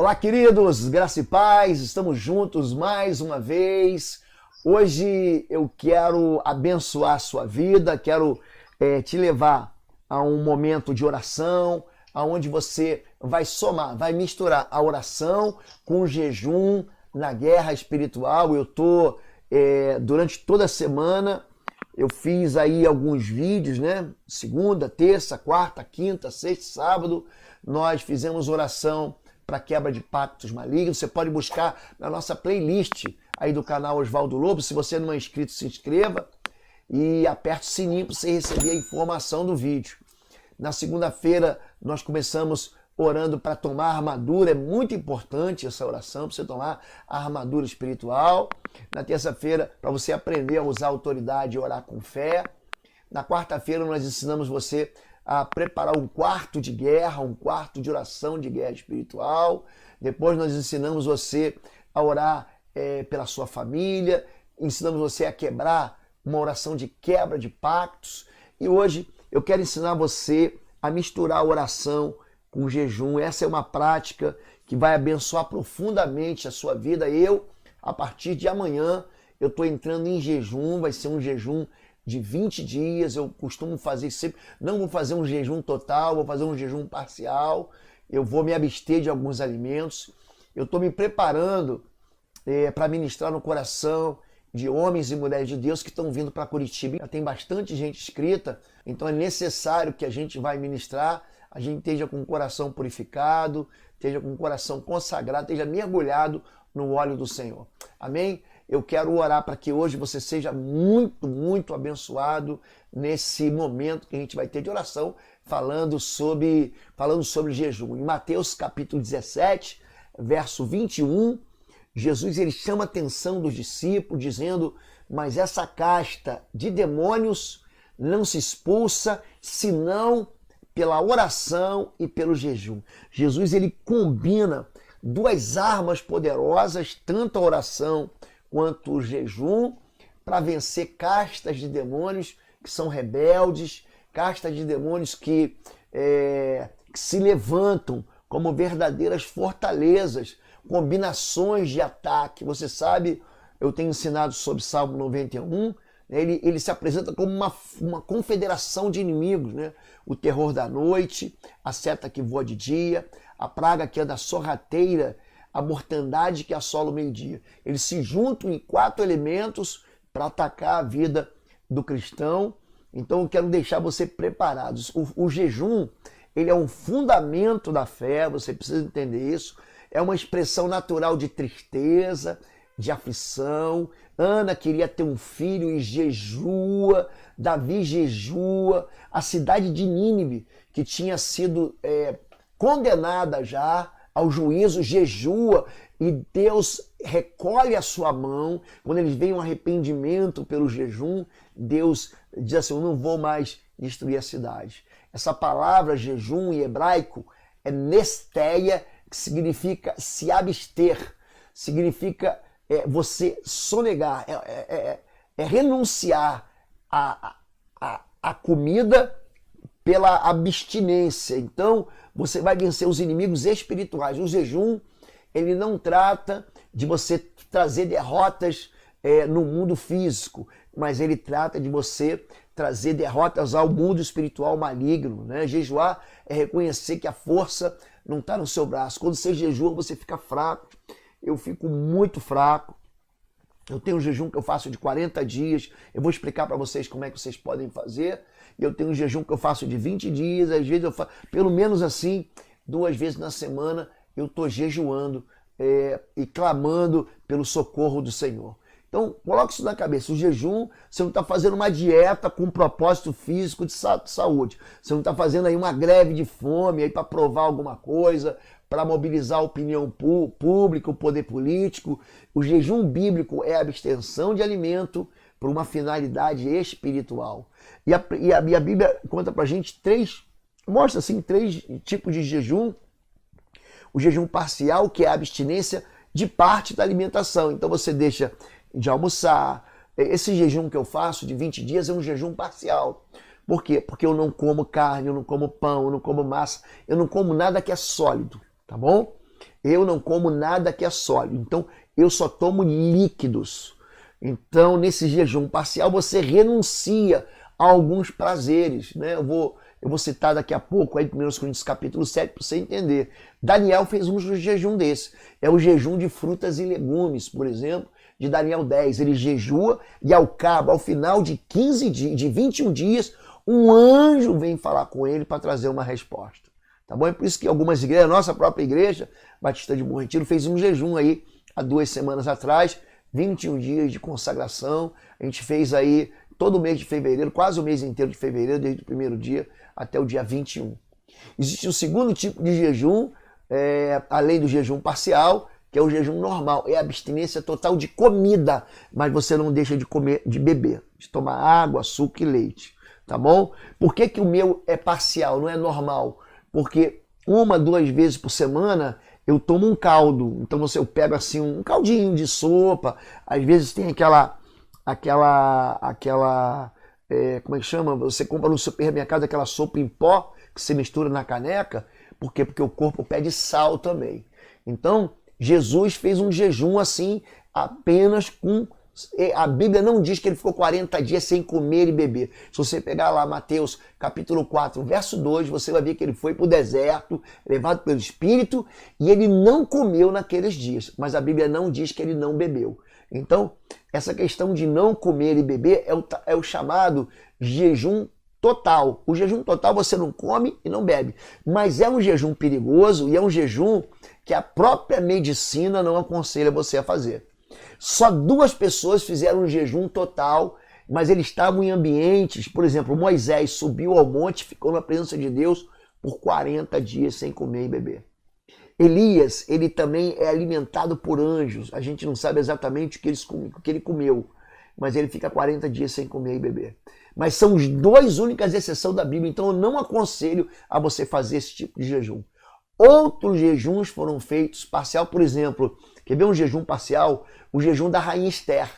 Olá, queridos, graça e paz, estamos juntos mais uma vez. Hoje eu quero abençoar a sua vida, quero te levar a um momento de oração, onde você vai somar, vai misturar a oração com o jejum na guerra espiritual. Eu estou, durante toda a semana, eu fiz aí alguns vídeos, né? Segunda, terça, quarta, quinta, sexta, sábado, nós fizemos oração para quebra de pactos malignos. Você pode buscar na nossa playlist aí do canal Oswaldo Lobo. Se você não é inscrito, se inscreva e aperte o sininho para você receber a informação do vídeo. Na segunda-feira nós começamos orando para tomar a armadura. É muito importante essa oração para você tomar a armadura espiritual. Na terça-feira, para você aprender a usar a autoridade e orar com fé. Na quarta-feira nós ensinamos você a preparar um quarto de guerra, um quarto de oração de guerra espiritual. Depois nós ensinamos você a orar pela sua família, ensinamos você a quebrar uma oração de quebra de pactos. E hoje eu quero ensinar você a misturar a oração com jejum. Essa é uma prática que vai abençoar profundamente a sua vida. A partir de amanhã, eu estou entrando em jejum, vai ser um jejum de 20 dias, eu costumo fazer sempre, não vou fazer um jejum total, vou fazer um jejum parcial, eu vou me abster de alguns alimentos. Eu estou me preparando para ministrar no coração de homens e mulheres de Deus que estão vindo para Curitiba. Já tem bastante gente inscrita, então é necessário que a gente vai ministrar, a gente esteja com o coração purificado, esteja com o coração consagrado, esteja mergulhado no óleo do Senhor. Amém? Eu quero orar para que hoje você seja muito, muito abençoado nesse momento que a gente vai ter de oração, falando sobre jejum. Em Mateus capítulo 17, verso 21, Jesus ele chama a atenção dos discípulos, dizendo: mas essa casta de demônios não se expulsa, senão pela oração e pelo jejum. Jesus ele combina duas armas poderosas, tanto a oração quanto o jejum, para vencer castas de demônios que são rebeldes, castas de demônios que se levantam como verdadeiras fortalezas, combinações de ataque. Você sabe, eu tenho ensinado sobre Salmo 91, ele se apresenta como uma confederação de inimigos, né? O terror da noite, a seta que voa de dia, a praga que anda sorrateira, a mortandade que assola o meio-dia. Eles se juntam em 4 elementos para atacar a vida do cristão. Então eu quero deixar você preparados. O jejum, ele é um fundamento da fé, você precisa entender isso. É uma expressão natural de tristeza, de aflição. Ana queria ter um filho e jejua, Davi jejua, a cidade de Nínive, que tinha sido condenada já ao juízo, jejua, e Deus recolhe a sua mão. Quando eles veem um arrependimento pelo jejum, Deus diz assim: eu não vou mais destruir a cidade. Essa palavra jejum em hebraico é nesteia, que significa se abster, significa você sonegar, renunciar à comida pela abstinência. Então, você vai vencer os inimigos espirituais. O jejum, ele não trata de você trazer derrotas no mundo físico, mas ele trata de você trazer derrotas ao mundo espiritual maligno, né? Jejuar é reconhecer que a força não está no seu braço. Quando você jejua, você fica fraco. Eu fico muito fraco. Eu tenho um jejum que eu faço de 40 dias. Eu vou explicar para vocês como é que vocês podem fazer. Eu tenho um jejum que eu faço de 20 dias. Às vezes eu faço, pelo menos assim, 2 vezes na semana, eu estou jejuando e clamando pelo socorro do Senhor. Então, coloque isso na cabeça. O jejum, você não está fazendo uma dieta com um propósito físico de saúde. Você não está fazendo aí uma greve de fome para provar alguma coisa, para mobilizar a opinião pública, o poder político. O jejum bíblico é a abstenção de alimento por uma finalidade espiritual. E a Bíblia conta para a gente mostra assim 3 tipos de jejum. O jejum parcial, que é a abstinência de parte da alimentação. Então você deixa de almoçar. Esse jejum que eu faço de 20 dias é um jejum parcial. Por quê? Porque eu não como carne, eu não como pão, eu não como massa, eu não como nada que é sólido, tá bom? Eu não como nada que é sólido, então eu só tomo líquidos. Então, nesse jejum parcial, você renuncia a alguns prazeres, né? Eu vou citar daqui a pouco, aí 1 Coríntios capítulo 7, para você entender. Daniel fez um jejum desse. É o jejum de frutas e legumes, por exemplo, de Daniel 10. Ele jejua e ao cabo, ao final de 15 dias, de 21 dias, um anjo vem falar com ele para trazer uma resposta. Tá bom? É por isso que algumas igrejas, a nossa própria igreja, Batista de Bom Retiro, fez um jejum aí há 2 semanas atrás, 21 dias de consagração. A gente fez aí todo o mês de fevereiro, quase o mês inteiro de fevereiro, desde o primeiro dia até o dia 21. Existe um segundo tipo de jejum, além do jejum parcial, que é o jejum normal, é a abstinência total de comida, mas você não deixa de comer, de beber, de tomar água, açúcar e leite, tá bom? Por que que o meu é parcial, não é normal? Porque 1, 2 vezes por semana eu tomo um caldo, então eu pego assim um caldinho de sopa, às vezes tem como é que chama? Você compra no supermercado aquela sopa em pó que você mistura na caneca. Por quê? Porque o corpo pede sal também. Então, Jesus fez um jejum assim, apenas com... A Bíblia não diz que ele ficou 40 dias sem comer e beber. Se você pegar lá Mateus capítulo 4, verso 2, você vai ver que ele foi para o deserto, levado pelo Espírito, e ele não comeu naqueles dias. Mas a Bíblia não diz que ele não bebeu. Então, essa questão de não comer e beber é o chamado jejum total. O jejum total você não come e não bebe. Mas é um jejum perigoso e é um jejum que a própria medicina não aconselha você a fazer. Só 2 pessoas fizeram um jejum total, mas eles estavam em ambientes, por exemplo, Moisés subiu ao monte e ficou na presença de Deus por 40 dias sem comer e beber. Elias, ele também é alimentado por anjos. A gente não sabe exatamente o que ele comeu, mas ele fica 40 dias sem comer e beber. Mas são as 2 únicas exceções da Bíblia, então eu não aconselho a você fazer esse tipo de jejum. Outros jejuns foram feitos parcial, por exemplo, quer ver um jejum parcial? O jejum da rainha Esther.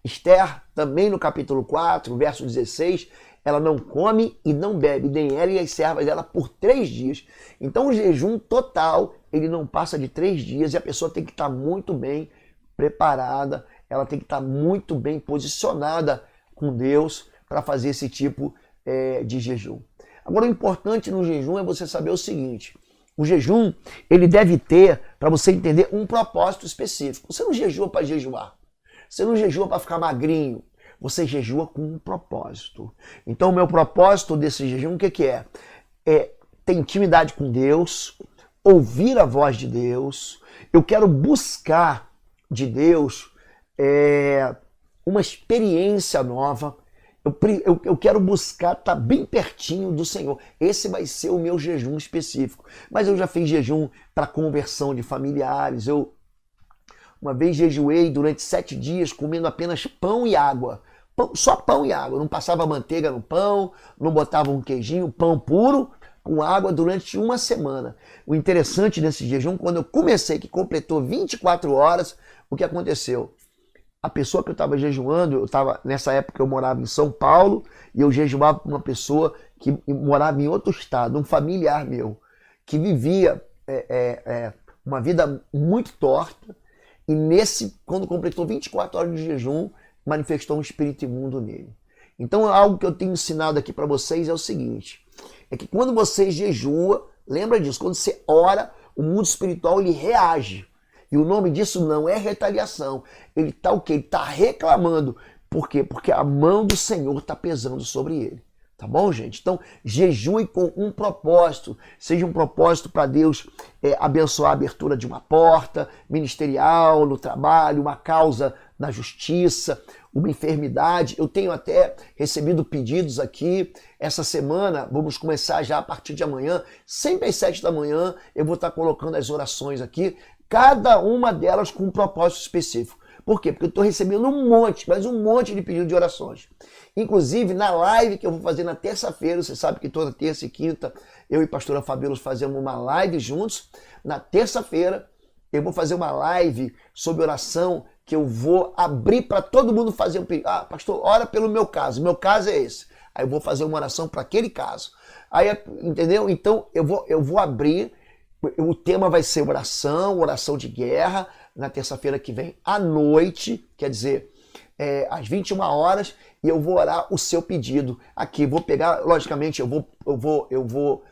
Esther, também no capítulo 4, verso 16, ela não come e não bebe, nem ela e as servas dela, por 3 dias. Então o jejum total, ele não passa de 3 dias e a pessoa tem que estar muito bem preparada, ela tem que estar muito bem posicionada com Deus para fazer esse tipo de jejum. Agora o importante no jejum é você saber o seguinte: o jejum, ele deve ter, para você entender, um propósito específico. Você não jejua para jejuar. Você não jejua para ficar magrinho. Você jejua com um propósito. Então, o meu propósito desse jejum, o que é? É ter intimidade com Deus, ouvir a voz de Deus. Eu quero buscar de Deus uma experiência nova. Eu quero buscar estar bem pertinho do Senhor. Esse vai ser o meu jejum específico. Mas eu já fiz jejum para conversão de familiares. Eu uma vez jejuei durante 7 dias comendo apenas pão e água. Só pão e água. Não passava manteiga no pão, não botava um queijinho, pão puro com água durante 1 semana. O interessante desse jejum, quando eu comecei, que completou 24 horas, o que aconteceu? A pessoa que eu estava jejuando, nessa época eu morava em São Paulo e eu jejuava com uma pessoa que morava em outro estado, um familiar meu, que vivia uma vida muito torta e quando completou 24 horas de jejum, manifestou um espírito imundo nele. Então algo que eu tenho ensinado aqui para vocês é o seguinte, é que quando você jejua, lembra disso, quando você ora, o mundo espiritual ele reage. E o nome disso não é retaliação. Ele está o quê? Ele está reclamando. Por quê? Porque a mão do Senhor está pesando sobre ele. Tá bom, gente? Então, jejue com um propósito. Seja um propósito para Deus abençoar a abertura de uma porta ministerial, no trabalho, uma causa na justiça, uma enfermidade. Eu tenho até recebido pedidos aqui. Essa semana, vamos começar já a partir de amanhã, sempre às 7 da manhã, eu vou estar colocando as orações aqui, cada uma delas com um propósito específico. Por quê? Porque eu estou recebendo um monte, mas um monte de pedidos de orações. Inclusive, na live que eu vou fazer na terça-feira, você sabe que toda terça e quinta, eu e a pastora Fabíola fazemos uma live juntos. Na terça-feira, eu vou fazer uma live sobre oração, que eu vou abrir para todo mundo fazer um pedido. Ah, pastor, ora pelo meu caso. Meu caso é esse. Aí eu vou fazer uma oração para aquele caso. Aí, entendeu? Então, eu vou abrir. O tema vai ser oração de guerra, na terça-feira que vem à noite, quer dizer, às 21 horas, e eu vou orar o seu pedido aqui. Vou pegar, logicamente, eu vou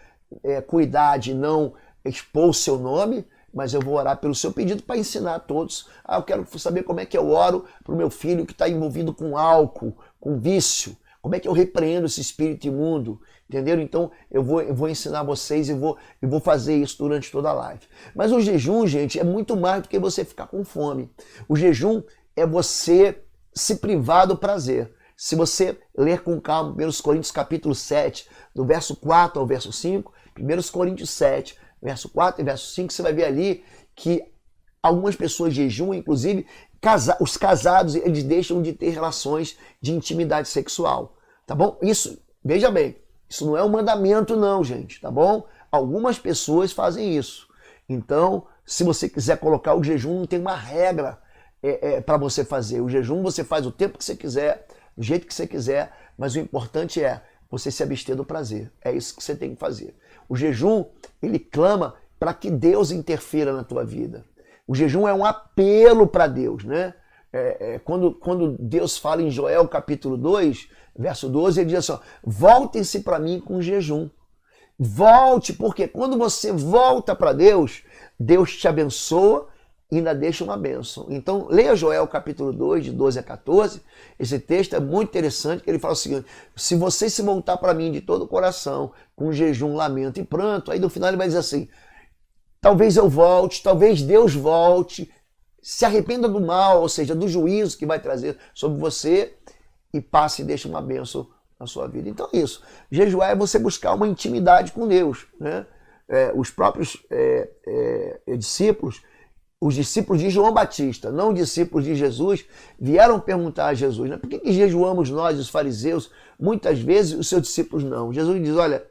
cuidar de não expor o seu nome, mas eu vou orar pelo seu pedido para ensinar a todos. Eu quero saber como é que eu oro para o meu filho que está envolvido com álcool, com vício. Como é que eu repreendo esse espírito imundo? Entenderam? Então eu vou ensinar vocês e vou fazer isso durante toda a live. Mas o jejum, gente, é muito mais do que você ficar com fome. O jejum é você se privar do prazer. Se você ler com calma 1 Coríntios capítulo 7, do verso 4 ao verso 5, 1 Coríntios 7, verso 4 e verso 5, você vai ver ali que algumas pessoas jejuam, inclusive os casados, eles deixam de ter relações de intimidade sexual, tá bom? Isso, veja bem, isso não é um mandamento não, gente, tá bom? Algumas pessoas fazem isso. Então, se você quiser colocar o jejum, não tem uma regra para você fazer. O jejum você faz o tempo que você quiser, do jeito que você quiser, mas o importante é você se abster do prazer. É isso que você tem que fazer. O jejum, ele clama para que Deus interfira na tua vida. O jejum é um apelo para Deus, né? Quando Deus fala em Joel capítulo 2, verso 12, ele diz assim, ó, voltem-se para mim com jejum. Volte, porque quando você volta para Deus, Deus te abençoa e ainda deixa uma bênção. Então, leia Joel capítulo 2, de 12 a 14. Esse texto é muito interessante, que ele fala o seguinte, se você se voltar para mim de todo o coração, com jejum, lamento e pranto, aí no final ele vai dizer assim, talvez eu volte, talvez Deus volte, se arrependa do mal, ou seja, do juízo que vai trazer sobre você e passe e deixe uma bênção na sua vida. Então é isso. Jejuar é você buscar uma intimidade com Deus, né? Os próprios discípulos, os discípulos de João Batista, não discípulos de Jesus, vieram perguntar a Jesus, né? Por que jejuamos nós, os fariseus, muitas vezes os seus discípulos não? Jesus diz, olha,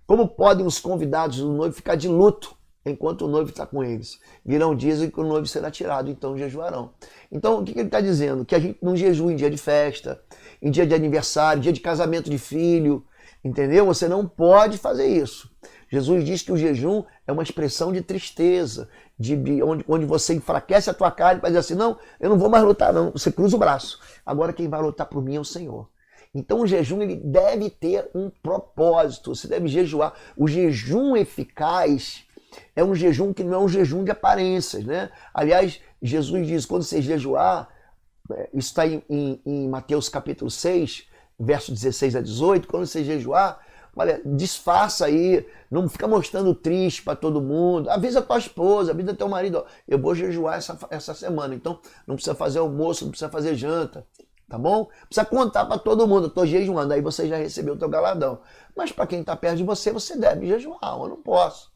como podem os convidados do noivo ficar de luto enquanto o noivo está com eles? Virão dias em que o noivo será tirado, então jejuarão. Então o que ele está dizendo? Que a gente não jejua em dia de festa, em dia de aniversário, dia de casamento de filho, entendeu? Você não pode fazer isso. Jesus diz que o jejum é uma expressão de tristeza, onde você enfraquece a tua carne para dizer assim, não, eu não vou mais lutar não, você cruza o braço. Agora quem vai lutar por mim é o Senhor. Então o jejum ele deve ter um propósito, você deve jejuar. O jejum eficaz é um jejum que não é um jejum de aparências, né? Aliás, Jesus diz, quando você jejuar, isso está em Mateus capítulo 6, verso 16 a 18, quando você jejuar, olha, disfarça aí, não fica mostrando triste para todo mundo, avisa a tua esposa, avisa teu marido, ó, eu vou jejuar essa semana, então não precisa fazer almoço, não precisa fazer janta, tá bom? Precisa contar para todo mundo, eu tô jejuando, aí você já recebeu o teu galardão. Mas para quem está perto de você, você deve jejuar, eu não posso.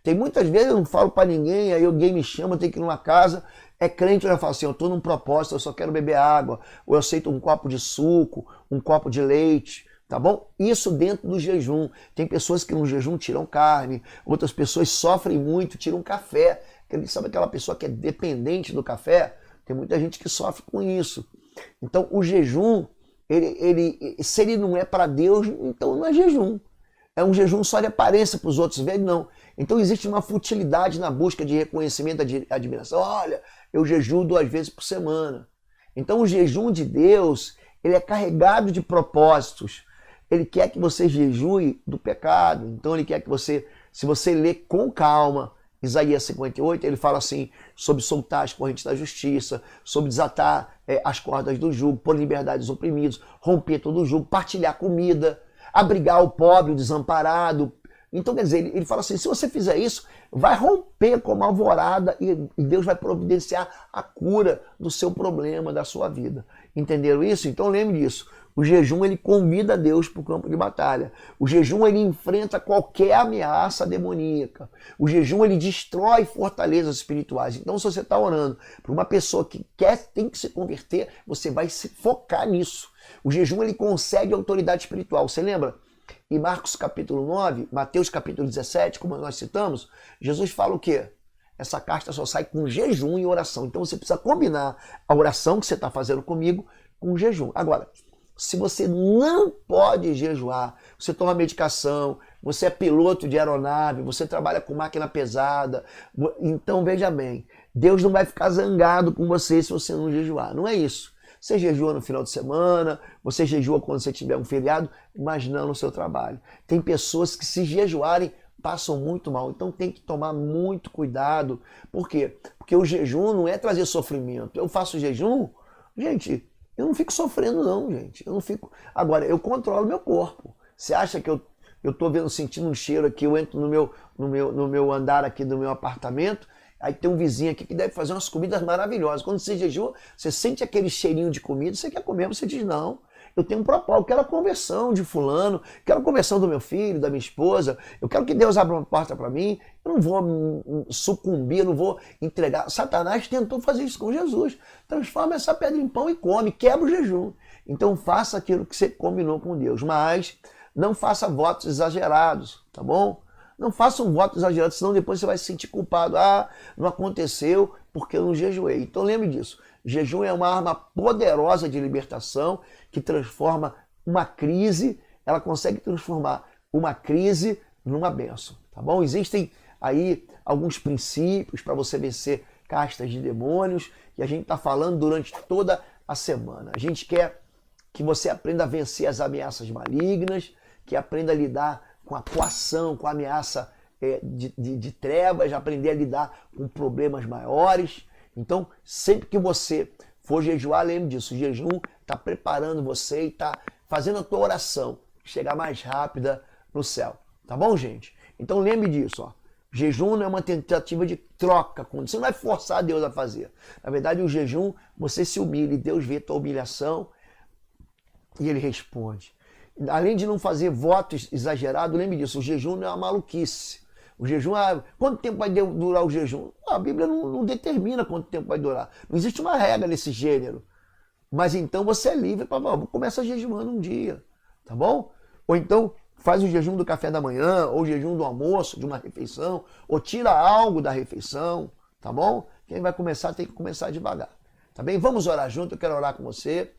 Tem muitas vezes eu não falo para ninguém, aí alguém me chama, eu tenho que ir numa casa, é crente, eu já falo assim, eu estou num propósito, eu só quero beber água, ou eu aceito um copo de suco, um copo de leite, tá bom? Isso dentro do jejum. Tem pessoas que no jejum tiram carne, outras pessoas sofrem muito, tiram café. Sabe aquela pessoa que é dependente do café? Tem muita gente que sofre com isso. Então o jejum, se ele não é para Deus, então não é jejum. É um jejum só de aparência para os outros verem, não. Então existe uma futilidade na busca de reconhecimento, de admiração. Olha, eu jejuo 2 vezes por semana. Então o jejum de Deus, ele é carregado de propósitos. Ele quer que você jejue do pecado. Então ele quer que você, se você ler com calma, Isaías 58, ele fala assim, sobre soltar as correntes da justiça, sobre desatar as cordas do jugo, pôr liberdade dos oprimidos, romper todo o jugo, partilhar comida, abrigar o pobre, o desamparado. Então, quer dizer, ele fala assim, se você fizer isso, vai romper como alvorada e Deus vai providenciar a cura do seu problema, da sua vida. Entenderam isso? Então lembre disso. O jejum, ele convida Deus para o campo de batalha. O jejum, ele enfrenta qualquer ameaça demoníaca. O jejum, ele destrói fortalezas espirituais. Então, se você está orando para uma pessoa que tem que se converter, você vai se focar nisso. O jejum, ele concede autoridade espiritual. Você lembra? Em Marcos capítulo 9, Mateus capítulo 17, como nós citamos, Jesus fala o quê? Essa casta só sai com jejum e oração. Então você precisa combinar a oração que você está fazendo comigo com o jejum. Agora, se você não pode jejuar, você toma medicação, você é piloto de aeronave, você trabalha com máquina pesada. Então veja bem, Deus não vai ficar zangado com você se você não jejuar. Não é isso. Você jejua no final de semana, você jejua quando você tiver um feriado, mas não no seu trabalho. Tem pessoas que se jejuarem passam muito mal, então tem que tomar muito cuidado. Por quê? Porque o jejum não é trazer sofrimento. Eu faço jejum, gente, eu não fico sofrendo não, gente. Eu não fico. Agora, eu controlo meu corpo. Você acha que eu tô vendo, sentindo um cheiro aqui, eu entro no meu andar aqui do meu apartamento, aí tem um vizinho aqui que deve fazer umas comidas maravilhosas. Quando você jejua, você sente aquele cheirinho de comida, você quer comer, você diz não. Eu tenho um propósito, eu quero a conversão de fulano, quero a conversão do meu filho, da minha esposa, eu quero que Deus abra uma porta para mim, eu não vou sucumbir, eu não vou entregar. Satanás tentou fazer isso com Jesus. Transforma essa pedra em pão e come, quebra o jejum. Então faça aquilo que você combinou com Deus, mas não faça votos exagerados, tá bom? Não faça um voto exagerado, senão depois você vai se sentir culpado. Ah, não aconteceu porque eu não jejuei. Então lembre disso. Jejum é uma arma poderosa de libertação que transforma uma crise, ela consegue transformar uma crise numa bênção, tá bom? Existem aí alguns princípios para você vencer castas de demônios e a gente está falando durante toda a semana. A gente quer que você aprenda a vencer as ameaças malignas, que aprenda a lidar com a coação, com a ameaça de trevas, aprender a lidar com problemas maiores. Então, sempre que você for jejuar, lembre disso. O jejum está preparando você e está fazendo a tua oração chegar mais rápida no céu. Tá bom, gente? Então, lembre disso. Ó. Jejum não é uma tentativa de troca. Você não vai forçar Deus a fazer. Na verdade, o jejum, você se humilha e Deus vê a tua humilhação e Ele responde. Além de não fazer votos exagerados, lembre disso. O jejum não é uma maluquice. O jejum, quanto tempo vai durar o jejum? A Bíblia não determina quanto tempo vai durar. Não existe uma regra nesse gênero. Mas então você é livre para começa jejuando um dia, tá bom? Ou então faz o jejum do café da manhã, ou o jejum do almoço, de uma refeição, ou tira algo da refeição, tá bom? Quem vai começar tem que começar devagar, tá bem? Vamos orar junto, eu quero orar com você.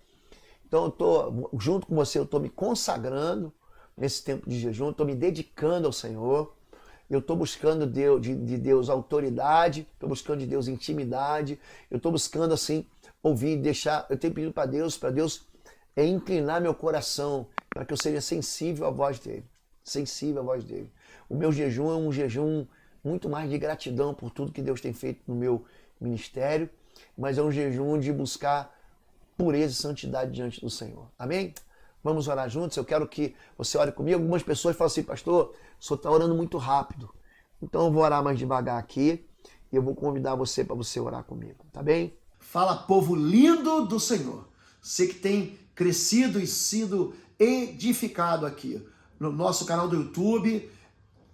Então eu tô junto com você, eu estou me consagrando nesse tempo de jejum, estou me dedicando ao Senhor. Eu estou buscando de Deus autoridade, estou buscando de Deus intimidade, eu estou buscando assim ouvir, deixar. Eu tenho pedido para Deus inclinar meu coração para que eu seja sensível à voz dele, sensível à voz dele. O meu jejum é um jejum muito mais de gratidão por tudo que Deus tem feito no meu ministério, mas é um jejum de buscar pureza e santidade diante do Senhor. Amém? Vamos orar juntos? Eu quero que você ore comigo. Algumas pessoas falam assim, pastor, o senhor está orando muito rápido. Então eu vou orar mais devagar aqui e eu vou convidar você para você orar comigo, tá bem? Fala, povo lindo do Senhor. Você que tem crescido e sido edificado aqui no nosso canal do YouTube,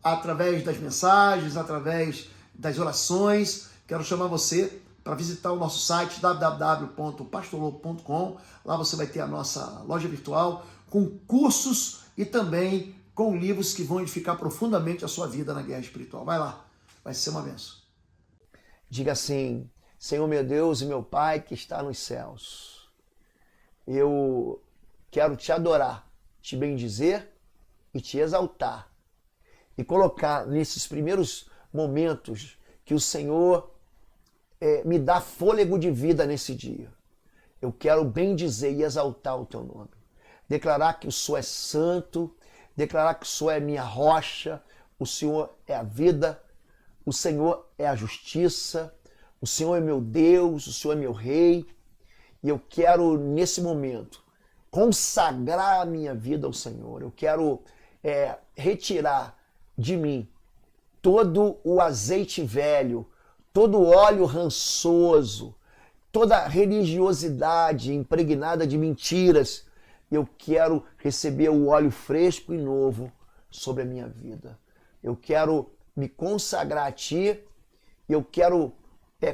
através das mensagens, através das orações. Quero chamar você para visitar o nosso site www.pastorlobo.com. Lá você vai ter a nossa loja virtual com cursos e também com livros que vão edificar profundamente a sua vida na guerra espiritual. Vai lá, vai ser uma bênção. Diga assim, Senhor meu Deus e meu Pai que está nos céus, eu quero te adorar, te bendizer e te exaltar e colocar nesses primeiros momentos que o Senhor me dá fôlego de vida nesse dia. Eu quero bendizer e exaltar o teu nome. Declarar que o Senhor é santo, declarar que o Senhor é minha rocha, o Senhor é a vida, o Senhor é a justiça, o Senhor é meu Deus, o Senhor é meu rei. E eu quero, nesse momento, consagrar a minha vida ao Senhor. Eu quero retirar de mim todo o azeite velho, todo o óleo rançoso, toda a religiosidade impregnada de mentiras. Eu quero receber o óleo fresco e novo sobre a minha vida. Eu quero me consagrar a Ti e eu quero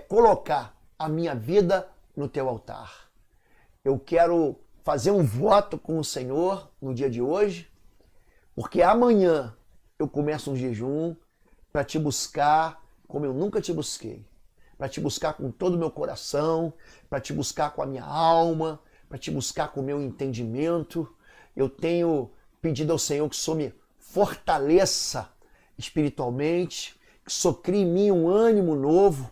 colocar a minha vida no Teu altar. Eu quero fazer um voto com o Senhor no dia de hoje, porque amanhã eu começo um jejum para Te buscar como eu nunca Te busquei, para Te buscar com todo o meu coração, para Te buscar com a minha alma, para Te buscar com o meu entendimento. Eu tenho pedido ao Senhor que o Senhor me fortaleça espiritualmente, que socrie em mim um ânimo novo,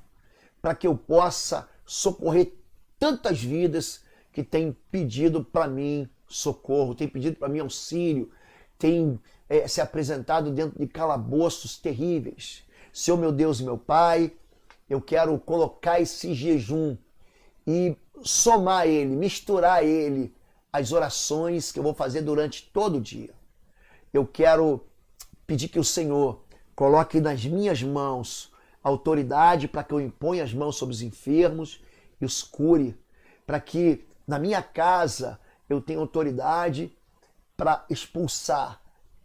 para que eu possa socorrer tantas vidas que têm pedido para mim socorro, têm pedido para mim auxílio, têm se apresentado dentro de calabouços terríveis. Senhor, meu Deus e meu Pai, eu quero colocar esse jejum e somar ele, misturar ele às orações que eu vou fazer durante todo o dia. Eu quero pedir que o Senhor coloque nas minhas mãos autoridade para que eu imponha as mãos sobre os enfermos e os cure, para que na minha casa eu tenha autoridade para expulsar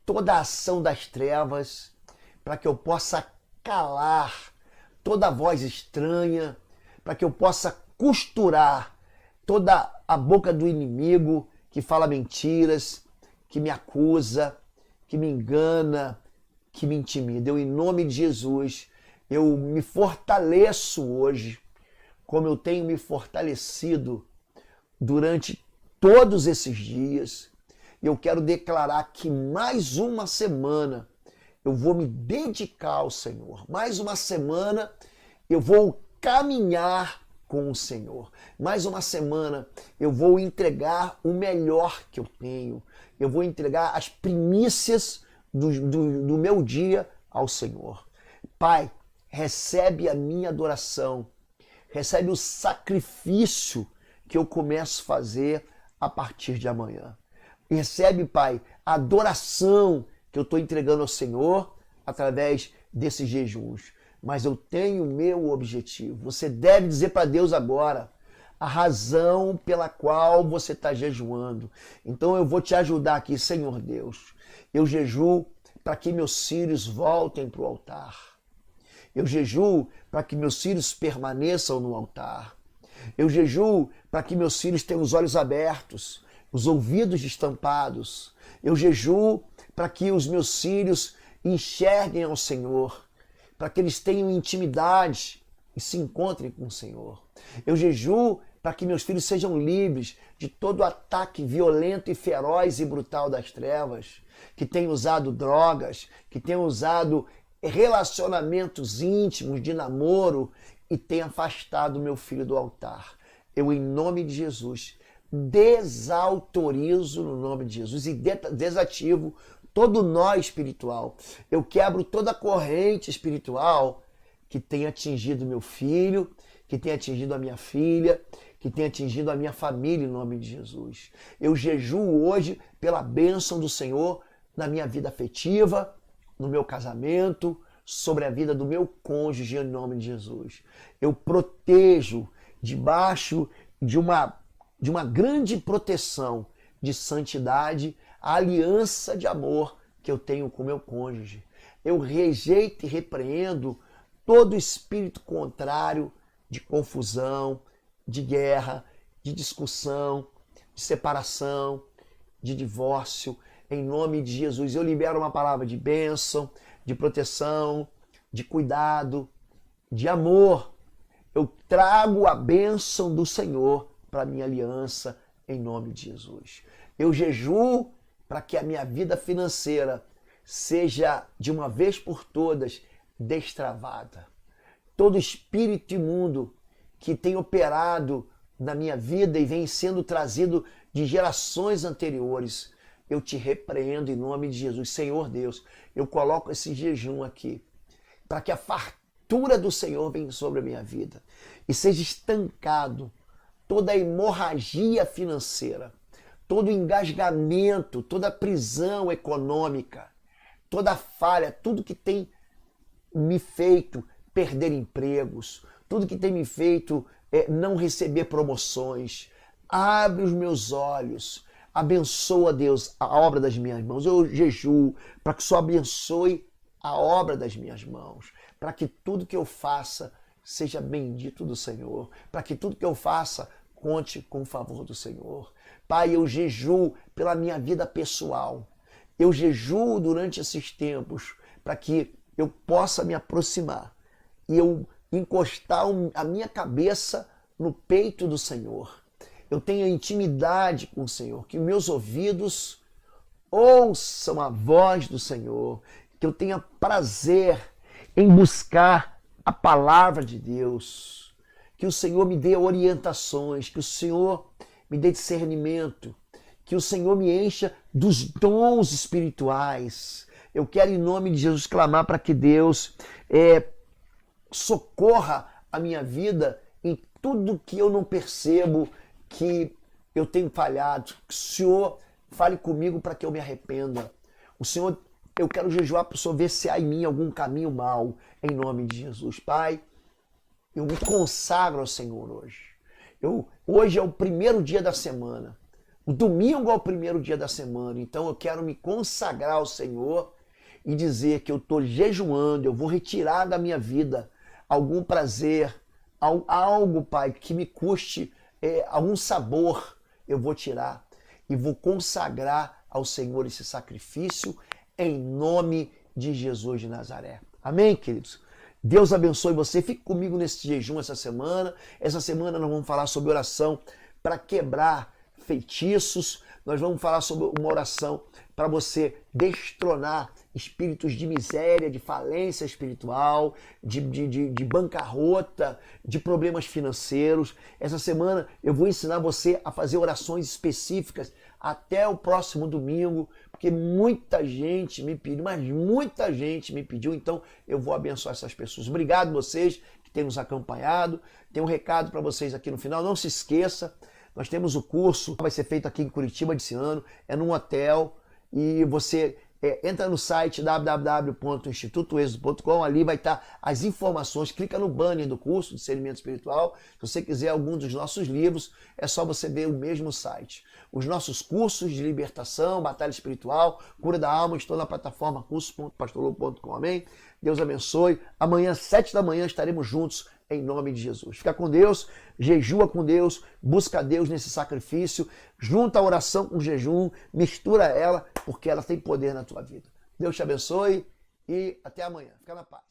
toda a ação das trevas, para que eu possa calar toda a voz estranha, para que eu possa costurar toda a boca do inimigo que fala mentiras, que me acusa, que me engana, que me intimida. Eu, em nome de Jesus, eu me fortaleço hoje, como eu tenho me fortalecido durante todos esses dias. Eu quero declarar que mais uma semana eu vou me dedicar ao Senhor. Mais uma semana eu vou caminhar com o Senhor. Mais uma semana eu vou entregar o melhor que eu tenho. Eu vou entregar as primícias do meu dia ao Senhor. Pai, recebe a minha adoração. Recebe o sacrifício que eu começo a fazer a partir de amanhã. Recebe, Pai, a adoração que eu estou entregando ao Senhor através desses jejuns. Mas eu tenho o meu objetivo. Você deve dizer para Deus agora a razão pela qual você está jejuando. Então eu vou te ajudar aqui, Senhor Deus. Eu jejuo para que meus filhos voltem para o altar. Eu jejuo para que meus filhos permaneçam no altar. Eu jejuo para que meus filhos tenham os olhos abertos, os ouvidos destampados. Eu jejuo para que os meus filhos enxerguem ao Senhor, para que eles tenham intimidade e se encontrem com o Senhor. Eu jejuo para que meus filhos sejam livres de todo ataque violento e feroz e brutal das trevas, que tenham usado drogas, que tenham usado relacionamentos íntimos de namoro e tenham afastado meu filho do altar. Eu, em nome de Jesus, desautorizo no nome de Jesus e desativo todo nó espiritual. Eu quebro toda a corrente espiritual que tem atingido meu filho, que tem atingido a minha filha, que tem atingido a minha família em nome de Jesus. Eu jejuo hoje pela bênção do Senhor na minha vida afetiva, no meu casamento, sobre a vida do meu cônjuge em nome de Jesus. Eu protejo debaixo de uma grande proteção de santidade, a aliança de amor que eu tenho com meu cônjuge. Eu rejeito e repreendo todo espírito contrário de confusão, de guerra, de discussão, de separação, de divórcio. Em nome de Jesus, eu libero uma palavra de bênção, de proteção, de cuidado, de amor. Eu trago a bênção do Senhor para a minha aliança em nome de Jesus. Eu jejuo para que a minha vida financeira seja de uma vez por todas destravada. Todo espírito imundo que tem operado na minha vida e vem sendo trazido de gerações anteriores, eu te repreendo em nome de Jesus. Senhor Deus, eu coloco esse jejum aqui para que a fartura do Senhor venha sobre a minha vida e seja estancado toda a hemorragia financeira, todo o engasgamento, toda a prisão econômica, toda a falha, tudo que tem me feito perder empregos, tudo que tem me feito não receber promoções. Abre os meus olhos, abençoa, Deus, a obra das minhas mãos. Eu jejuo para que o Senhor abençoe a obra das minhas mãos, para que tudo que eu faça seja bendito do Senhor, para que tudo que eu faça conte com o favor do Senhor. Pai, eu jejuo pela minha vida pessoal. Eu jejuo durante esses tempos para que eu possa me aproximar e eu encostar a minha cabeça no peito do Senhor. Eu tenho intimidade com o Senhor, que meus ouvidos ouçam a voz do Senhor, que eu tenha prazer em buscar a palavra de Deus, que o Senhor me dê orientações, que o Senhor me dê discernimento, que o Senhor me encha dos dons espirituais. Eu quero, em nome de Jesus, clamar para que Deus socorra a minha vida em tudo que eu não percebo que eu tenho falhado. Que o Senhor fale comigo para que eu me arrependa. O Senhor, eu quero jejuar para o Senhor ver se há em mim algum caminho mau, em nome de Jesus. Pai, eu me consagro ao Senhor hoje. Hoje é o primeiro dia da semana. O domingo é o primeiro dia da semana. Então eu quero me consagrar ao Senhor e dizer que eu estou jejuando, eu vou retirar da minha vida algum prazer, algo, Pai, que me custe algum sabor, eu vou tirar e vou consagrar ao Senhor esse sacrifício em nome de Jesus de Nazaré. Amém, queridos? Deus abençoe você. Fique comigo nesse jejum essa semana. Essa semana nós vamos falar sobre oração para quebrar feitiços. Nós vamos falar sobre uma oração para você destronar espíritos de miséria, de falência espiritual, de bancarrota, de problemas financeiros. Essa semana eu vou ensinar você a fazer orações específicas até o próximo domingo, porque muita gente me pediu, mas muita gente me pediu, então eu vou abençoar essas pessoas. Obrigado vocês que têm nos acompanhado. Tem um recado para vocês aqui no final, não se esqueça, nós temos o curso, vai ser feito aqui em Curitiba esse ano, é num hotel, e você entra no site www.institutoexodo.com, ali vai estar as informações, clica no banner do curso de discernimento espiritual. Se você quiser algum dos nossos livros, é só você ver o mesmo site. Os nossos cursos de libertação, batalha espiritual, cura da alma, estão na plataforma curso.pastorlobo.com, amém? Deus abençoe. Amanhã, 7 da manhã, estaremos juntos em nome de Jesus. Fica com Deus, jejua com Deus, busca Deus nesse sacrifício, junta a oração com o jejum, mistura ela, porque ela tem poder na tua vida. Deus te abençoe e até amanhã. Fica na paz.